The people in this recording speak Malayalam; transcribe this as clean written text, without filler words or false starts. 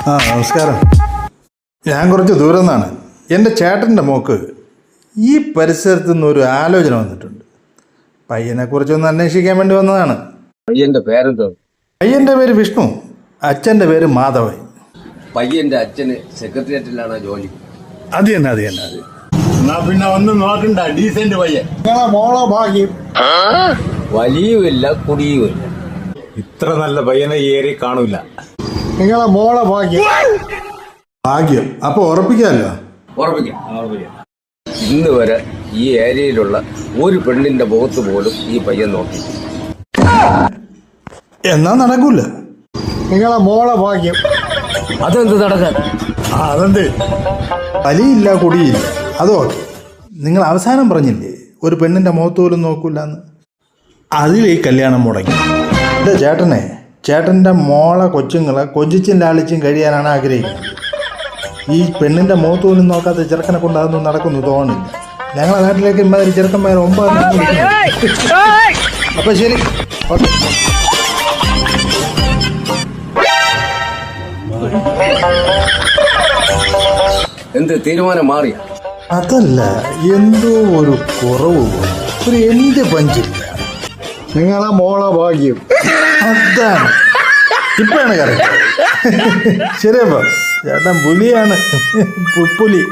നമസ്കാരം. ഞാൻ കുറച്ച് ദൂരം നിന്നാണ്. എൻ്റെ ചേട്ടൻ്റെ മോക്ക് ഈ പരിസരത്തു നിന്നൊരു ആലോചന വന്നിട്ടുണ്ട്. പയ്യനെക്കുറിച്ചൊന്ന് അന്വേഷിക്കാൻ വേണ്ടി വന്നതാണ്. പയ്യന്റെ പേരെന്തോ? പയ്യൻ്റെ പേര് വിഷ്ണു, അച്ഛൻ്റെ പേര് മാധവൻ. പയ്യന്റെ അച്ഛന് സെക്രട്ടേറിയറ്റിലാണ് ജോലി. അത് തന്നെ. എന്നാ പിന്നെ ഒന്നും നോക്കണ്ട, ഡീസന്റ് പയ്യൻ. നിങ്ങളെ മോളെ ഭാഗ്യം. വലിയുമില്ല കുടിയുമില്ല. ഇത്ര നല്ല പയ്യനെ ഈ ഏരിയ കാണൂല. നിങ്ങളെ മോളെ ഭാഗ്യം. ഭാഗ്യം. അപ്പൊ ഉറപ്പിക്കാമല്ലോ. ഉറപ്പിക്കാം. ഇന്ന് വരെ ഈ ഏരിയയിലുള്ള ഒരു പെണ്ണിന്റെ മുഖത്ത് പോലും ഈ പയ്യൻ നോക്കി. എന്നാ നടക്കൂല. നിങ്ങളെ മോളെ ഭാഗ്യം. അതെന്ത് നടക്കാൻ? അതെന്ത്? വലിയില്ല കുടിയില്ല, അതോ നിങ്ങൾ അവസാനം പറഞ്ഞില്ലേ ഒരു പെണ്ണിന്റെ മുഖത്ത് പോലും നോക്കൂലെന്ന്? അതിൽ ഈ കല്യാണം മുടങ്ങി. എൻ്റെ ചേട്ടൻ്റെ മോളെ കൊച്ചുങ്ങളെ കൊഞ്ചിച്ചും ലാളിച്ചും കഴിയാനാണ് ആഗ്രഹിക്കുന്നത്. ഈ പെണ്ണിന്റെ മുഖത്ത് പോലും നോക്കാത്ത ചെറുക്കനെ കൊണ്ട് അതൊന്നും നടക്കുന്നു തോന്നുന്നില്ല. ഞങ്ങളെ നാട്ടിലേക്ക് ഇമാതിരി ചെറുക്കന്മാർ 9. അപ്പൊ ശരി, ഓക്കെ. എന്ത് തീരുമാനം മാറിയ? അതല്ല, എന്തോ ഒരു കുറവ്, ഒരു എന്ത് പഞ്ചില്ല. നിങ്ങളെ മോളെ ഭാഗ്യം. അതാണ് ഇപ്പാണ് കറക്റ്റ്. ശരിയപ്പോ ചേട്ടൻ പുലിയാണ്, പുലി.